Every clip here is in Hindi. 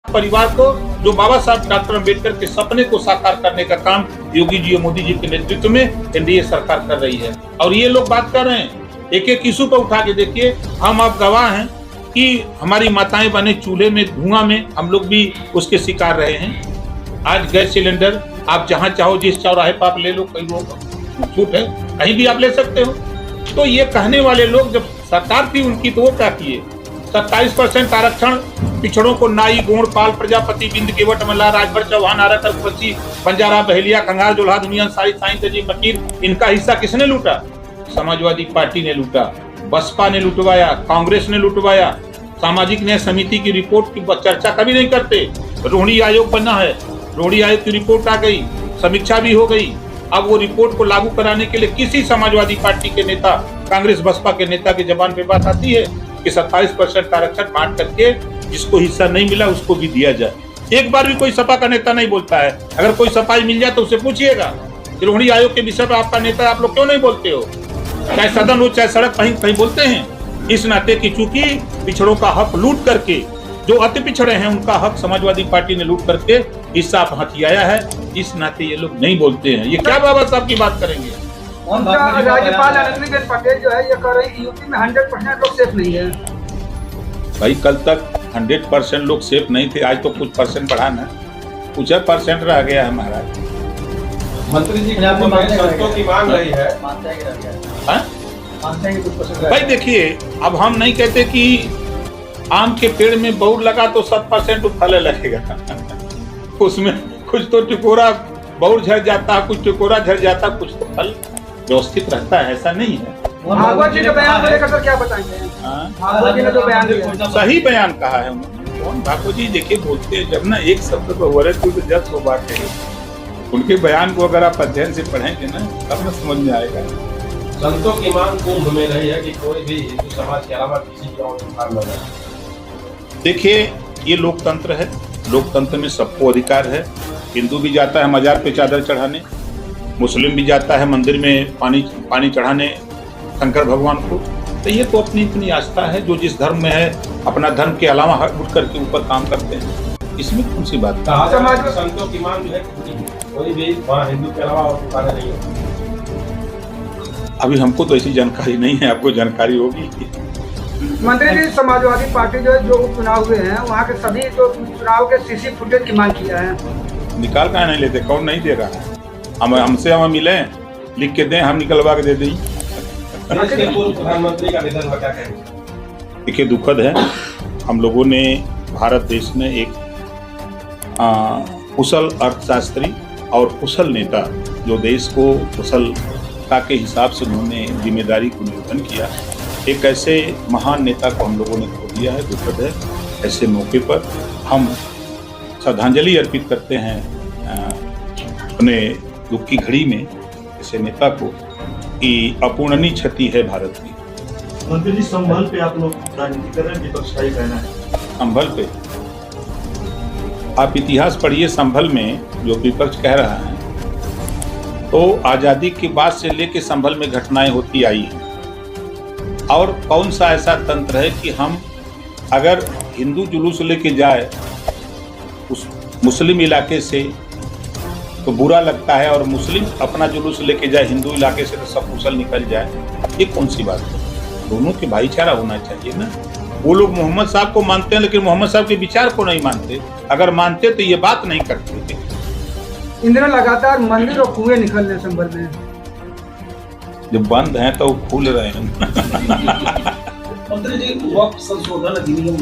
परिवार को, जो बाबा साहब डॉक्टर अम्बेडकर के सपने को साकार करने का काम योगी जी और मोदी जी के नेतृत्व में एनडीए सरकार कर रही है। और ये लोग बात कर रहे हैं, एक एक इशू पर उठा के देखिए। हम आप गवाह हैं कि हमारी माताएं बने चूल्हे में, धुआं में, हम लोग भी उसके शिकार रहे हैं। आज गैस सिलेंडर आप जहां चाहो, जिस चौराहे पर आप ले लो, कहीं वो छूट है, कहीं भी आप ले सकते हो। तो ये कहने वाले लोग, जब सरकार थी उनकी, तो वो क्या किए? 27% आरक्षण पिछड़ों को नाई, गोंड, पाल, प्रजापति, बिंद, केवट, मल्लाह, राजभर, चौहान, आरकर, कुर्सी, बंजारा, बहेलिया, कंगाल, जोल्हा, दुनिया, सारी, साईं, तजी, मकीर, इनका हिस्सा किसने लूटा? समाजवादी पार्टी ने लूटा, बसपा ने लुटवाया, कांग्रेस ने लुटवाया। सामाजिक न्याय समिति की रिपोर्ट की चर्चा कभी नहीं करते। रोहिणी आयोग बना है, रोहिणी आयोग की रिपोर्ट आ गई, समीक्षा भी हो गई। अब वो रिपोर्ट को लागू कराने के लिए किसी समाजवादी पार्टी के नेता, कांग्रेस बसपा के नेता की जबान पे बात आती है कि 27% आरक्षण बांट करके जिसको हिस्सा नहीं मिला उसको भी दिया जाए? एक बार भी कोई सपा का नेता नहीं बोलता है। अगर कोई सफाई मिल जाए तो उसे पूछिएगा कि रोहिणी आयोग के विषय पर आपका नेता, आप लोग क्यों नहीं बोलते हो? चाहे सदन हो, चाहे सड़क, कहीं कहीं बोलते हैं। इस नाते की चूंकि पिछड़ों का हक लूट करके, जो अति पिछड़े हैं उनका हक समाजवादी पार्टी ने लूट करके हिस्सा हथियाया है, इस नाते ये लोग नहीं बोलते हैं। ये क्या बाबा साहब की बात करेंगे? राज्यपाल आनंदीबेन पटेल जो है ये कह रही है यूपी में 100% लोग सेफ नहीं है। भाई कल तक 100% लोग सेफ नहीं थे, आज तो कुछ परसेंट बढ़ा ना, कुछ परसेंट रह गया है महाराज। मंत्री जी संतों की मांग रही है, भाई देखिए, अब हम नहीं कहते कि आम के पेड़ में बौर लगा तो 100% फल लगेगा। उसमें कुछ तो टिकोरा बौर झड़ जाता, कुछ टिकोरा झड़ जाता, कुछ तो फल व्यवस्थित रहता है, ऐसा नहीं है। भागवत जी ने बयान को लेकर सर क्या बताएंगे? भागवत जी ने जो बयान दिया, सही बयान कहा है उन्होंने। कौन भागवत जी देखिए बोलते हैं, जब ना एक शब्द को हो रहे तो जब वो बात है, उनके बयान को अगर आप अध्ययन से पढ़ेंगे ना तब न समझ में आएगा। संतों की मांग कुंभ में रही है कि कोई भी हिंदू समाज के अलावा किसी की और न जाए। देखिए, ये लोकतंत्र है, लोकतंत्र में सबको अधिकार है। हिंदू भी जाता है मजार पे चादर चढ़ाने, मुस्लिम भी जाता है मंदिर में पानी चढ़ाने शंकर भगवान को। तो ये तो अपनी अपनी आस्था है, जो जिस धर्म में है अपना धर्म के अलावा उठ करके ऊपर काम करते हैं, इसमें कौन सी बात है? समाज में संतों की मांग है कोई भी वहाँ हिंदू के अलावा और पुकारे नहीं है। अभी हमको तो ऐसी जानकारी नहीं है, आपको जानकारी होगी। मंत्री जी, समाजवादी पार्टी जो उपचुनाव हुए हैं वहाँ के सभी जो चुनाव के सीसी फुटेज की मांग किया है, निकाल का नहीं लेते, कौन नहीं दे रहा है? हमसे हम मिले, लिख के दें, हम निकलवा के दे दें। प्रधानमंत्री का निधन हो, क्या कहेंगे? देखिए, दुखद है। हम लोगों ने, भारत देश ने एक कुशल अर्थशास्त्री और कुशल नेता, जो देश को कुशलता के हिसाब से उन्होंने जिम्मेदारी को निर्वहन किया, एक ऐसे महान नेता को हम लोगों ने खो दिया है। दुखद है। ऐसे मौके पर हम श्रद्धांजलि अर्पित करते हैं अपने दुख की घड़ी में ऐसे नेता को, कि अपूर्णनीय क्षति है भारत की। मंत्री जी, संभल पे आप लोग राजनीति कर रहे हैं, विपक्ष का ही कहना है। संभल पे आप इतिहास पढ़िए। संभल में जो विपक्ष कह रहा है, तो आजादी के बाद से लेके संभल में घटनाएं होती आई हैं। और कौन सा ऐसा तंत्र है कि हम अगर हिंदू जुलूस लेके जाए उस मुस्लिम इलाके से तो बुरा लगता है, और मुस्लिम अपना जुलूस लेके जाए हिंदू इलाके से तो सब कुशल निकल जाए? ये कौन सी बात है? दोनों के भाईचारा होना चाहिए ना। वो लोग मोहम्मद साहब को मानते हैं, लेकिन मोहम्मद साहब के विचार को नहीं मानते। अगर मानते तो ये बात नहीं करते थे। इन दिनों लगातार मंदिर और कुएं निकल रहे हैं संभल में। जब बंद हैं तो खुल रहे हैं। मंत्री जी, वक्फ संशोधन अधिनियम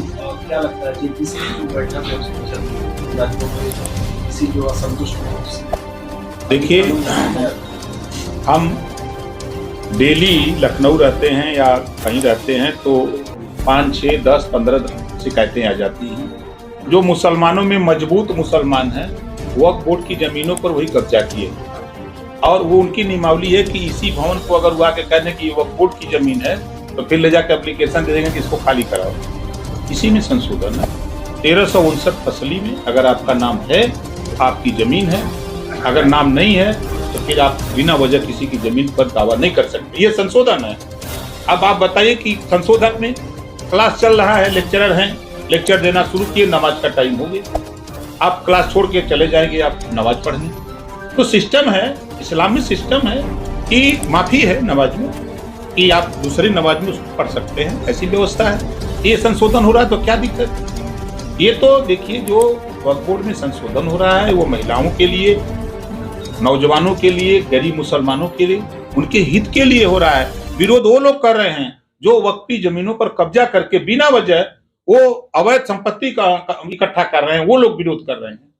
क्या लगता है? किसी बैठक किसी जो असंतुष्ट हो? देखिए, हम डेली लखनऊ रहते हैं या कहीं रहते हैं तो 5, 6, 10, 15 शिकायतें आ जाती हैं। जो मुसलमानों में मजबूत मुसलमान हैं, वक्फ बोर्ड की जमीनों पर वही कब्जा किए, और वो उनकी नियमावली है कि इसी भवन को अगर वो आके कहने की वक्फ बोर्ड की जमीन है तो फिर ले जाकर एप्लीकेशन दे देंगे कि इसको खाली कराओ। इसी में संशोधन है। 1359 फसली में अगर आपका नाम है तो आपकी जमीन है, अगर नाम नहीं है तो फिर आप बिना वजह किसी की जमीन पर दावा नहीं कर सकते। ये संशोधन है। अब आप बताइए कि संशोधन में क्लास चल रहा है, लेक्चरर हैं, लेक्चर देना शुरू किए, नमाज का टाइम हो गया, आप क्लास छोड़ के चले जाएंगे आप नमाज पढ़ने। तो सिस्टम है, इस्लामी सिस्टम है कि माफी है नमाज में कि आप दूसरी नमाज में उसको पढ़ सकते हैं, ऐसी व्यवस्था है। ये संशोधन हो रहा है तो क्या दिक्कत है? ये तो देखिए जो वक्फ बोर्ड में संशोधन हो रहा है वो महिलाओं के लिए, नौजवानों के लिए, गरीब मुसलमानों के लिए, उनके हित के लिए हो रहा है। विरोध वो लोग कर रहे हैं जो वक्फी जमीनों पर कब्जा करके बिना वजह वो अवैध संपत्ति का इकट्ठा कर रहे हैं, वो लोग विरोध कर रहे हैं।